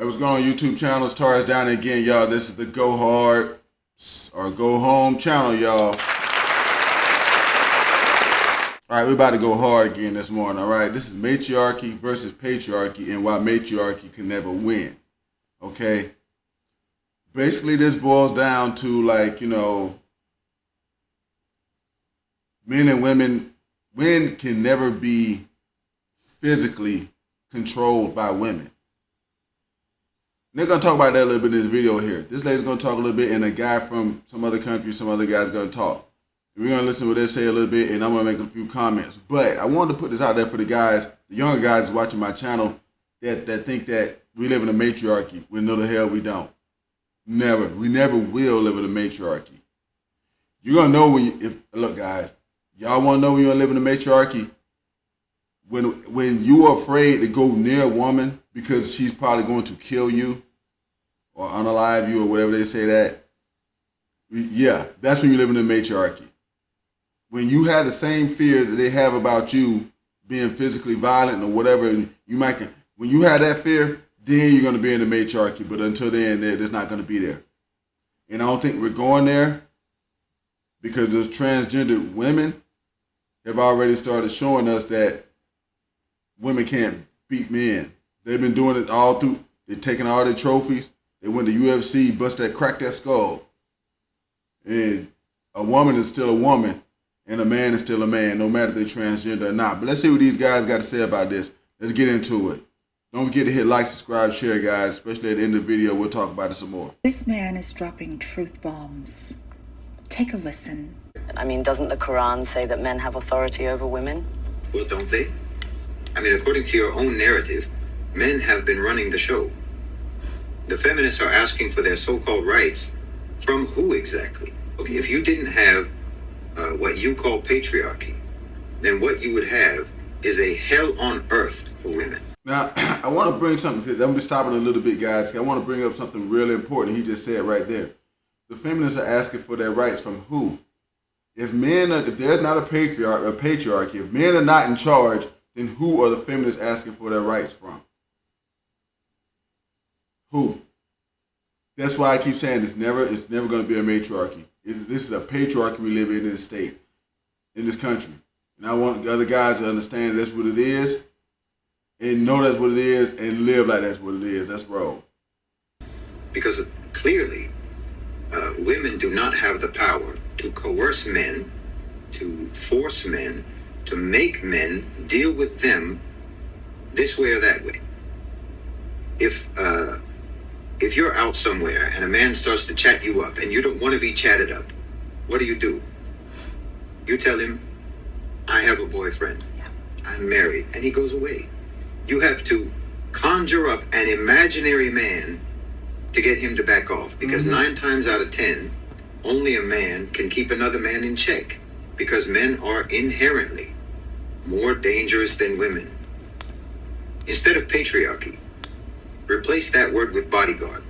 Hey, what's going on YouTube channel? Stars down again, y'all. This is the Go Hard or Go Home channel, y'all. Alright, we're about to go hard again this morning, alright? This is Matriarchy versus Patriarchy and why Matriarchy can never win. Okay? Basically, this boils down to, like, you know, men and women can never be physically controlled by women. They're going to talk about that a little bit in this video here. This lady's going to talk a little bit, and a guy from some other country, some other guy's going to talk. We're going to listen to what they say a little bit, and I'm going to make a few comments. But I wanted to put this out there for the guys, the younger guys watching my channel that think that we live in a matriarchy. We know the hell we don't. Never. We never will live in a matriarchy. You're going to know when you, look guys, y'all want to know when you're living in a matriarchy? When you are afraid to go near a woman because she's probably going to kill you or unalive you or whatever they say that, yeah, that's when you live in a matriarchy. When you have the same fear that they have about you being physically violent or whatever, when you have that fear, then you're going to be in the matriarchy. But until then, it's not going to be there. And I don't think we're going there because those transgender women have already started showing us that women can't beat men. They've been doing it all through. They're taking all their trophies. They went to UFC, crack that skull. And a woman is still a woman, and a man is still a man, no matter if they're transgender or not. But let's see what these guys got to say about this. Let's get into it. Don't forget to hit like, subscribe, share, guys. Especially at the end of the video, we'll talk about it some more. This man is dropping truth bombs. Take a listen. I mean, doesn't the Quran say that men have authority over women? Well, don't they? I mean, according to your own narrative, men have been running the show. The feminists are asking for their so-called rights from who exactly? Okay, if you didn't have what you call patriarchy, then what you would have is a hell on earth for women. Now, I want to bring something, because I'm going to be stopping a little bit, guys. I want to bring up something really important. He just said right there. The feminists are asking for their rights from who? If there's not a patriarchy, if men are not in charge, then who are the feminists asking for their rights from? Who? That's why I keep saying it's never going to be a matriarchy. This is a patriarchy we live in this state, in this country. And I want the other guys to understand that's what it is, and know that's what it is, and live like that's what it is. That's wrong. Because clearly, women do not have the power to coerce men, to force men, to make men deal with them this way or that way. If you're out somewhere and a man starts to chat you up and you don't want to be chatted up, what do? You tell him, I have a boyfriend, I'm married, and he goes away. You have to conjure up an imaginary man to get him to back off, because 9 times out of 10, only a man can keep another man in check, because men are inherently more dangerous than women. Instead of patriarchy, replace that word with bodyguard.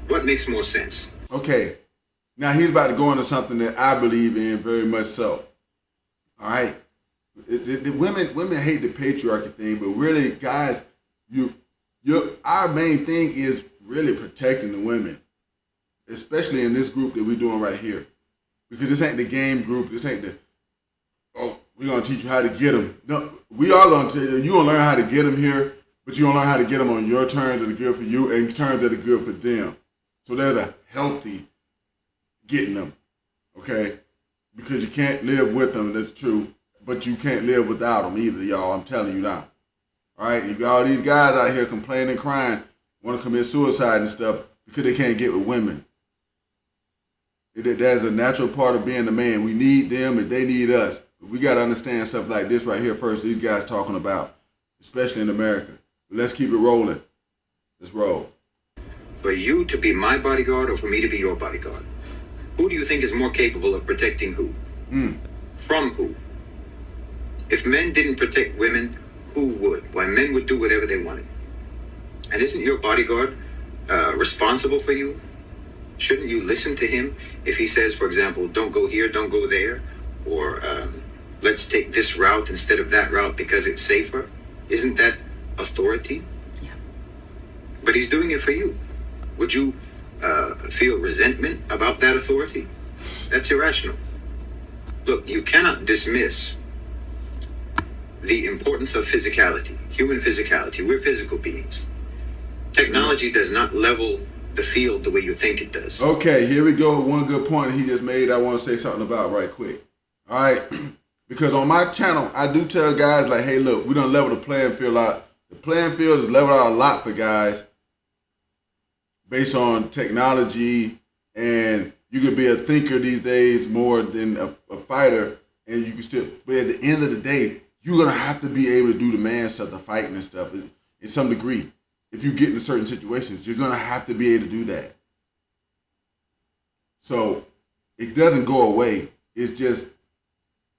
What makes more sense? Okay, now he's about to go into something that I believe in very much so. All right, the women hate the patriarchy thing, but really, guys, our main thing is really protecting the women, especially in this group that we're doing right here, because this ain't the game group. This ain't the we're gonna teach you how to get them. No, we are gonna tell you. You're gonna learn how to get them here, but you're gonna learn how to get them on your terms that are good for you and terms that are good for them. So there's a healthy getting them, okay? Because you can't live with them, that's true, but you can't live without them either, y'all. I'm telling you now. All right, you got all these guys out here complaining, crying, want to commit suicide and stuff because they can't get with women. That's a natural part of being a man. We need them and they need us. But we got to understand stuff like this right here first, these guys talking about, especially in America. But let's keep it rolling. Let's roll. For you to be my bodyguard or for me to be your bodyguard? Who do you think is more capable of protecting who? From who? If men didn't protect women, who would? Why, men would do whatever they wanted. And isn't your bodyguard responsible for you? Shouldn't you listen to him if he says, for example, don't go here, don't go there, or let's take this route instead of that route because it's safer? Isn't that authority? Yeah. But but he's doing it for you. Would you feel resentment about that authority? That's irrational. Look, you cannot dismiss the importance of physicality, human physicality. We're physical beings. Technology does not level the field the way you think it does. Okay, here we go. One good point he just made I want to say something about right quick. All right, because on my channel, I do tell guys like, hey, look, we done level the playing field out. The playing field is leveled out a lot for guys based on technology, and you could be a thinker these days more than a fighter, and you can still, but at the end of the day, you're going to have to be able to do the man stuff, the fighting and stuff, in some degree. If you get into certain situations, you're going to have to be able to do that. So it doesn't go away. It's just,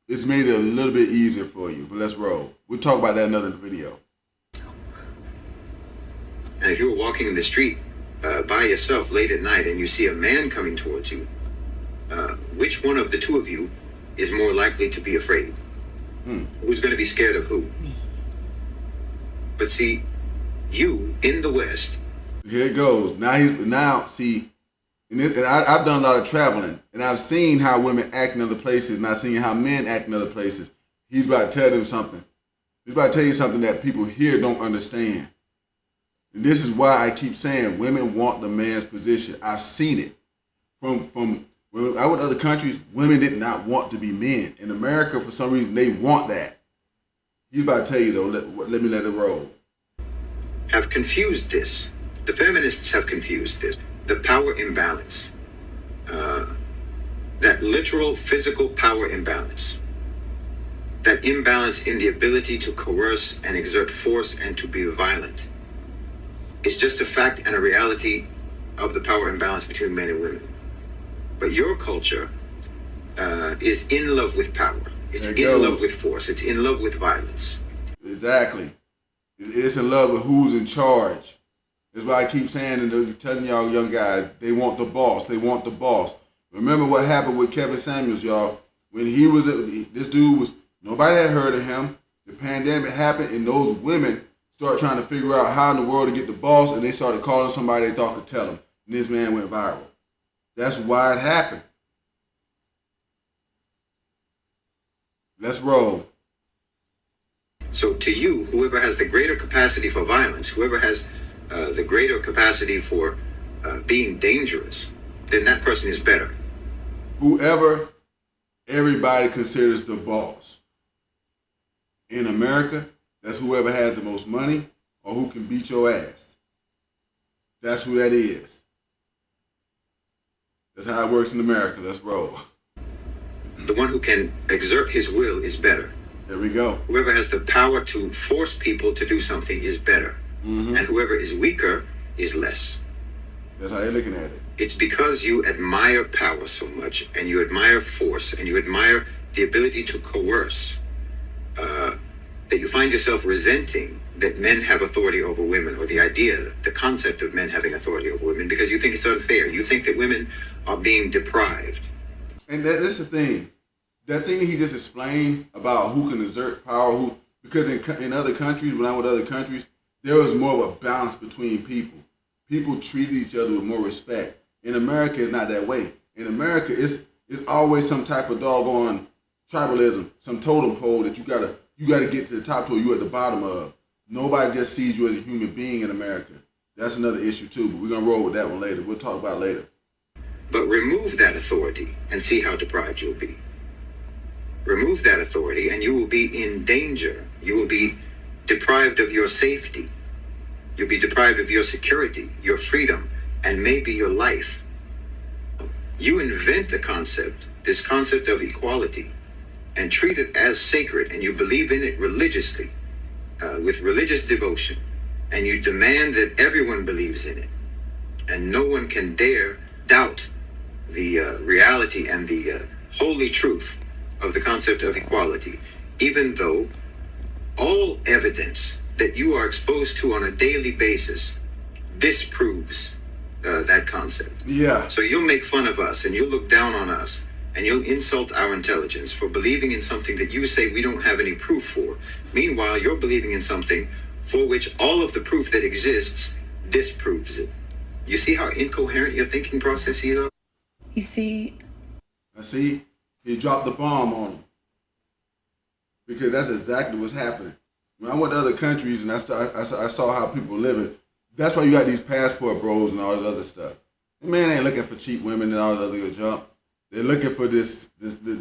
it's made it a little bit easier for you, but let's roll. We'll talk about that in another video. And if you were walking in the street by yourself late at night and you see a man coming towards you, which one of the two of you is more likely to be afraid? Who's going to be scared of who? But see, you in the West. Here it goes. Now see, and I've done a lot of traveling, and I've seen how women act in other places, and I've seen how men act in other places. He's about to tell them something. He's about to tell you something that people here don't understand. And this is why I keep saying women want the man's position. I've seen it. From when I went to other countries, women did not want to be men. In America, for some reason, they want that. He's about to tell you, though, let me let it roll. Have confused this. The feminists have confused this. The power imbalance. That literal physical power imbalance. That imbalance in the ability to coerce and exert force and to be violent. It's just a fact and a reality of the power imbalance between men and women. But your culture is in love with power. It's in love with force. It's in love with violence. Exactly. It's in love with who's in charge. That's why I keep saying and telling y'all young guys, they want the boss. They want the boss. Remember what happened with Kevin Samuels, y'all. When he was, this dude was, nobody had heard of him. The pandemic happened and those women started trying to figure out how in the world to get the boss, and they started calling somebody they thought could tell them. And this man went viral. That's why it happened. Let's roll. So to you, whoever has the greater capacity for violence, whoever has the greater capacity for being dangerous, then that person is better. Whoever everybody considers the boss. In America, that's whoever has the most money or who can beat your ass. That's who that is. That's how it works in America. Let's roll. The one who can exert his will is better. There we go. Whoever has the power to force people to do something is better. And whoever is weaker is less. That's how they're looking at it. It's because you admire power so much, and you admire force, and you admire the ability to coerce, that you find yourself resenting that men have authority over women, or the idea, the concept of men having authority over women, because you think it's unfair. You think that women are being deprived. And that's the thing. That thing he just explained about who can exert power, because in other countries, when I went to other countries, there was more of a balance between people. People treated each other with more respect. In America, it's not that way. In America, it's always some type of doggone tribalism, some totem pole that you gotta get to the top to, or you at the bottom of. Nobody just sees you as a human being in America. That's another issue too, but we're gonna roll with that one later. We'll talk about it later. But remove that authority and see how deprived you'll be. Remove that authority and you will be in danger. You will be deprived of your safety. You'll be deprived of your security, your freedom, and maybe your life. You invent a concept, this concept of equality, and treat it as sacred, and you believe in it religiously, with religious devotion, and you demand that everyone believes in it, and no one can dare doubt the reality and the holy truth of the concept of equality, even though all evidence that you are exposed to on a daily basis disproves that concept. Yeah. So you'll make fun of us and you'll look down on us and you'll insult our intelligence for believing in something that you say we don't have any proof for. Meanwhile, you're believing in something for which all of the proof that exists disproves it. You see how incoherent your thinking processes are? You see, I see, he dropped the bomb on him. Because that's exactly what's happening. When I went to other countries and I saw how people living, that's why you got these passport bros and all this other stuff. The man ain't looking for cheap women and all that other junk. They're looking for this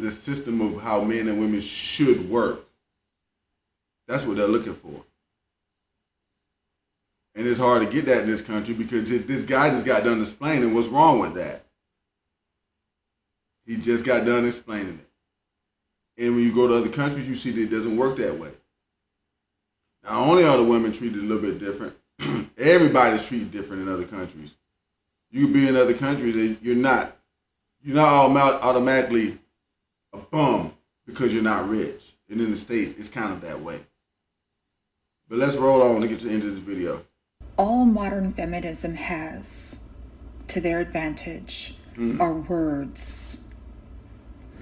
system of how men and women should work. That's what they're looking for. And it's hard to get that in this country because this guy just got done explaining what's wrong with that. He just got done explaining it. And when you go to other countries, you see that it doesn't work that way. Not only are the women treated a little bit different, everybody's treated different in other countries. You could be in other countries and you're not automatically a bum because you're not rich. And in the States, it's kind of that way. But let's roll on to get to the end of this video. all modern feminism has to their advantage are words.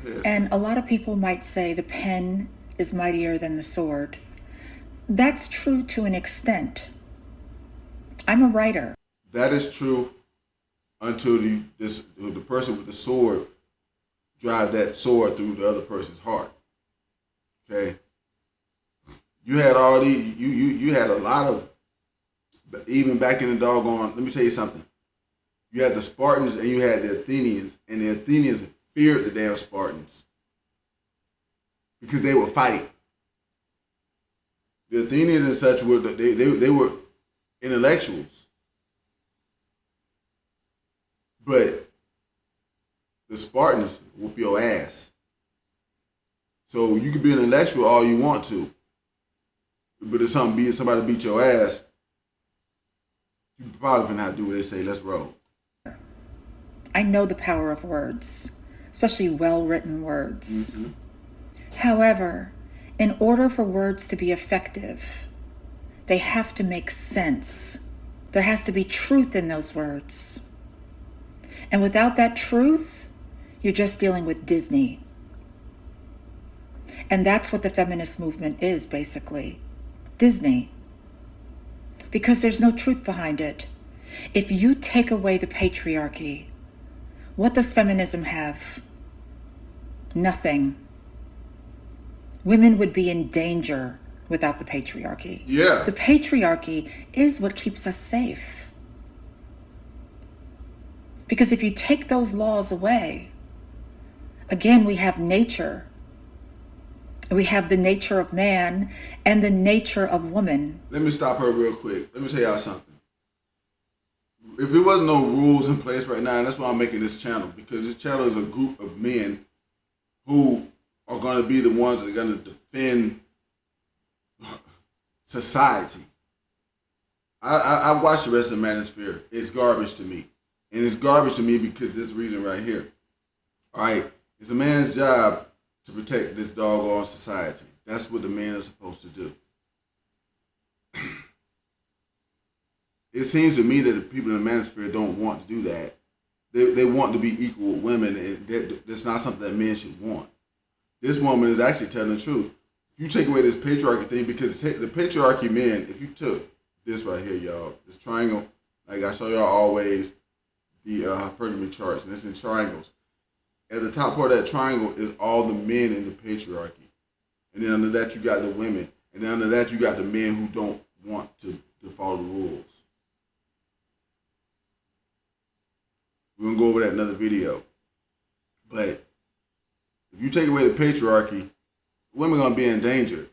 Yes. And a lot of people might say the pen is mightier than the sword. That's true to an extent. I'm a writer. That is true until the person with the sword drive that sword through the other person's heart. Okay? You had all these, you had a lot of, even back in the doggone, let me tell you something. You had the Spartans and you had the Athenians, and the Athenians feared the damn Spartans because they would fight. The Athenians and such were, they were intellectuals. But the Spartans whoop your ass. So you can be an intellectual all you want to. But if somebody beat your ass, you probably can not do what they say, let's roll. I know the power of words, especially well-written words. Mm-hmm. However, in order for words to be effective, they have to make sense. There has to be truth in those words. And without that truth, you're just dealing with Disney. And that's what the feminist movement is, basically. Disney. Because there's no truth behind it. If you take away the patriarchy, what does feminism have? Nothing. Women would be in danger without the patriarchy. Yeah. The patriarchy is what keeps us safe. Because if you take those laws away, again, we have nature. We have the nature of man and the nature of woman. Let me stop her real quick. Let me tell y'all something. If there wasn't no rules in place right now, and that's why I'm making this channel, because this channel is a group of men who are going to be the ones that are going to defend society. I watch the rest of the manosphere. It's garbage to me. And it's garbage to me because this reason right here. All right, it's a man's job to protect this doggone society. That's what the men are supposed to do. It seems to me that the people in the manosphere don't want to do that. They want to be equal with women, and that's not something that men should want. This woman is actually telling the truth. If you take away this patriarchy thing, because the patriarchy men, if you took this right here, y'all, this triangle, like I show y'all always, the hypergamy charts, and it's in triangles. At the top part of that triangle is all the men in the patriarchy. And then under that, you got the women. And then under that, you got the men who don't want to follow the rules. We're going to go over that in another video. But if you take away the patriarchy, women are going to be in danger.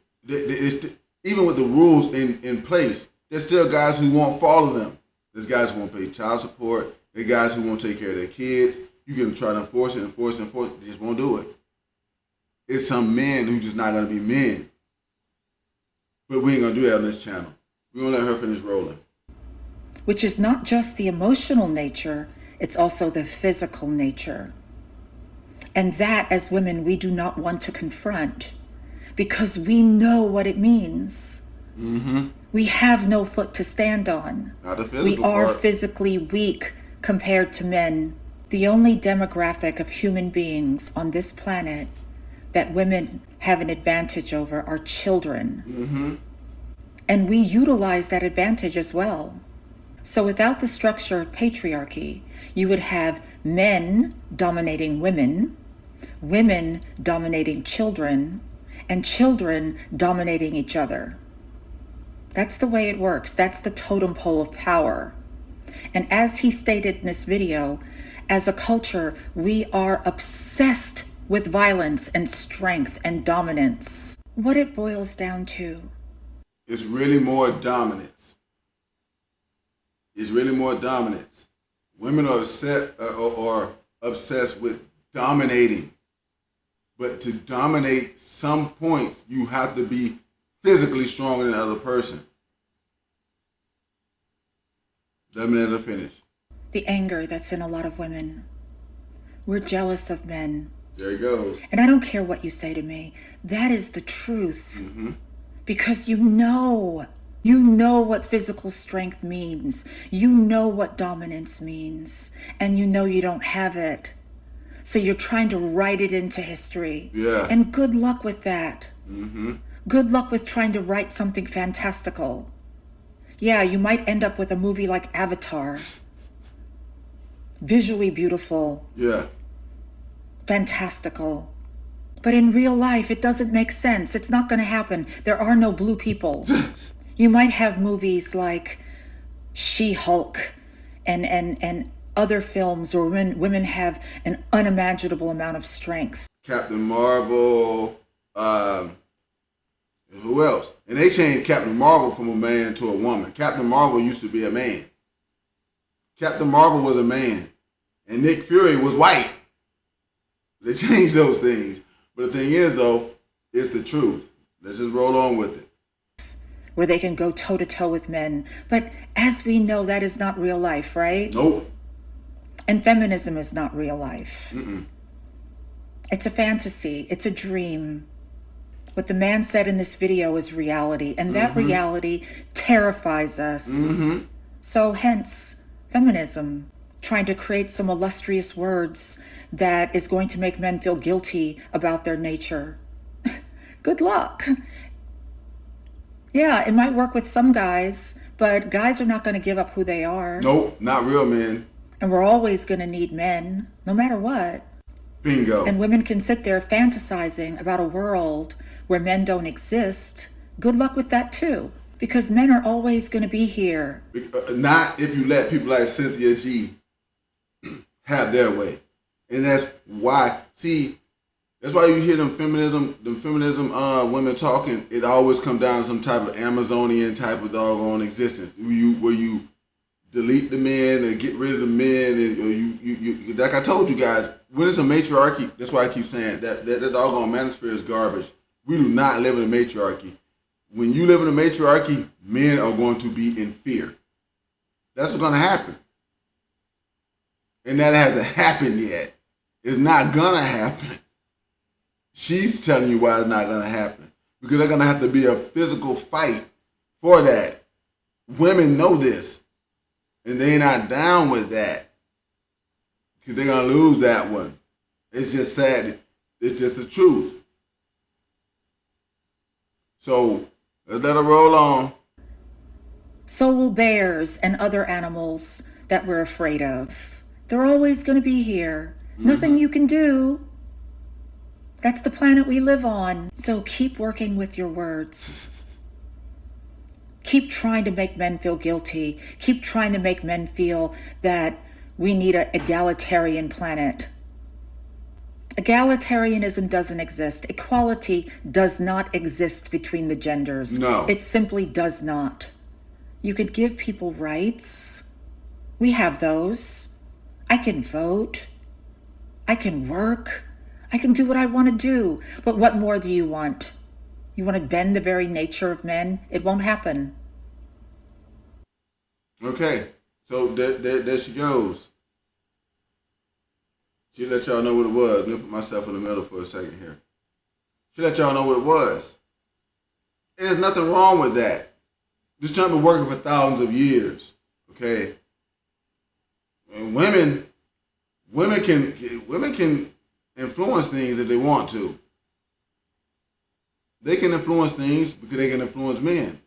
Even with the rules in place, there's still guys who won't follow them. There's guys who won't pay child support. There's guys who won't take care of their kids. You can try to enforce it. They just won't do it. It's some men who just not going to be men. But we ain't going to do that on this channel. We're going to let her finish rolling. Which is not just the emotional nature, it's also the physical nature. And that, as women, we do not want to confront because we know what it means. Mm-hmm. We have no foot to stand on. Not the physical We are part. physically weak compared to men. The only demographic of human beings on this planet that women have an advantage over are children. Mm-hmm. And we utilize that advantage as well. So without the structure of patriarchy, you would have men dominating women, women dominating children, and children dominating each other. That's the way it works. That's the totem pole of power. And as he stated in this video, as a culture, we are obsessed with violence and strength and dominance. What it boils down to. It's really more dominance. It's really more dominance. Women are obsessed with dominating. But to dominate some points, you have to be physically stronger than the other person. Let me finish. The anger that's in a lot of women. We're jealous of men. There it goes. And I don't care what you say to me. That is the truth. Because you know what physical strength means. You know what dominance means. And you know you don't have it. So you're trying to write it into history. Yeah. And good luck with that. Good luck with trying to write something fantastical. Yeah, you might end up with a movie like Avatar. Visually beautiful. Yeah. Fantastical. But in real life, it doesn't make sense. It's not going to happen. There are no blue people. You might have movies like She-Hulk and other films where women have an unimaginable amount of strength. Captain Marvel, who else? And they changed Captain Marvel from a man to a woman. Captain Marvel used to be a man. Captain Marvel was a man. And Nick Fury was white. They changed those things. But the thing is, though, it's the truth. Let's just roll on with it. Where they can go toe-to-toe with men. But as we know, that is not real life, right? Nope. And feminism is not real life. It's a fantasy. It's a dream. What the man said in this video is reality. And that reality terrifies us. So hence, feminism. Trying to create some illustrious words that is going to make men feel guilty about their nature. Good luck. Yeah, it might work with some guys, but guys are not going to give up who they are. Nope, not real men. And we're always going to need men, no matter what. Bingo. And women can sit there fantasizing about a world where men don't exist. Good luck with that too, because men are always going to be here. Not if you let people like Cynthia G have their way. And that's why, that's why you hear them feminism women talking, it always comes down to some type of Amazonian type of doggone existence. Where you delete the men and get rid of the men, and you like I told you guys, when it's a matriarchy, that's why I keep saying that doggone manosphere is garbage. We do not live in a matriarchy. When you live in a matriarchy, men are going to be in fear. That's what's going to happen. And that hasn't happened yet. It's not going to happen. She's telling you why it's not going to happen. Because they're going to have to be a physical fight for that. Women know this. And they're not down with that. Because they're going to lose that one. It's just sad. It's just the truth. So, let's let her roll on. So will bears and other animals that we're afraid of. They're always going to be here. Nothing you can do. That's the planet we live on. So keep working with your words. Keep trying to make men feel guilty. Keep trying to make men feel that we need an egalitarian planet. Egalitarianism doesn't exist. Equality does not exist between the genders. No. It simply does not. You could give people rights. We have those. I can vote. I can work. I can do what I want to do. But what more do you want? You want to bend the very nature of men? It won't happen. Okay, so there she goes. She let y'all know what it was. Let me put myself in the middle for a second here. She let y'all know what it was. There's nothing wrong with that. This junk been working for thousands of years. Okay? And women can influence things if they want to. They can influence things because they can influence men.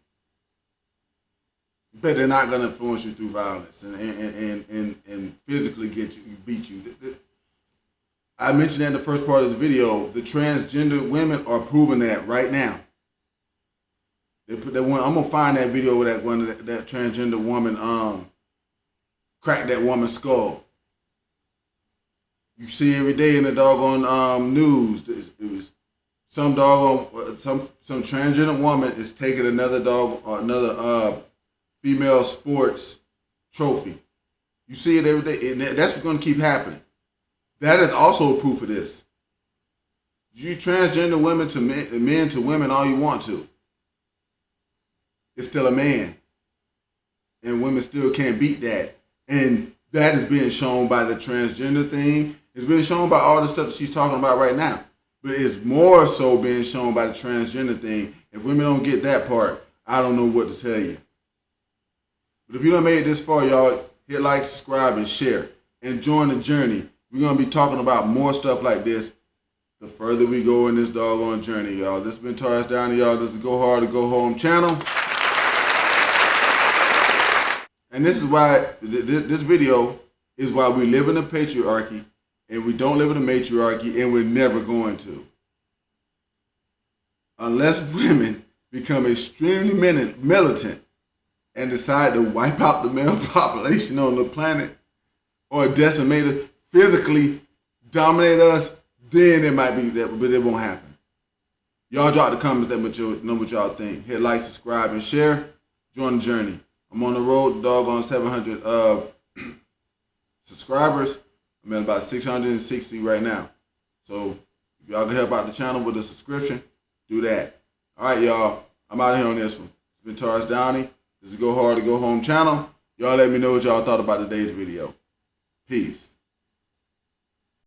but they're not gonna influence you through violence and physically beat you. I mentioned that in the first part of this video. The transgender women are proving that right now. They put that one. I'm gonna find that video where that transgender woman cracked that woman's skull. You see every day in the doggone news. It was some doggone some transgender woman is taking another female sports trophy. You see it every day, and that's what's gonna keep happening. That is also proof of this. You transgender women to men to women all you want to. It's still a man. And women still can't beat that. And that is being shown by the transgender thing. It's being shown by all the stuff that she's talking about right now. But it's more so being shown by the transgender thing. If women don't get that part, I don't know what to tell you. But if you done made it this far, y'all, hit like, subscribe, and share. And join the journey. We're going to be talking about more stuff like this the further we go in this doggone journey, y'all. This has been Taurus Downey, y'all. This is Go Hard or Go Home channel. And this is why, this video is why we live in a patriarchy and we don't live in a matriarchy, and we're never going to. Unless women become extremely militant and decide to wipe out the male population on the planet or decimate it, physically dominate us, then it might be that, but it won't happen. Y'all drop the comments that know what y'all think. Hit like, subscribe, and share. Join the journey. I'm on the road, doggone 700 subscribers. I'm at about 660 right now. So if y'all can help out the channel with a subscription, do that. All right, y'all. I'm out of here on this one. It's been Taurus Downey. This is Go Hard or Go Home channel. Y'all let me know what y'all thought about today's video. Peace.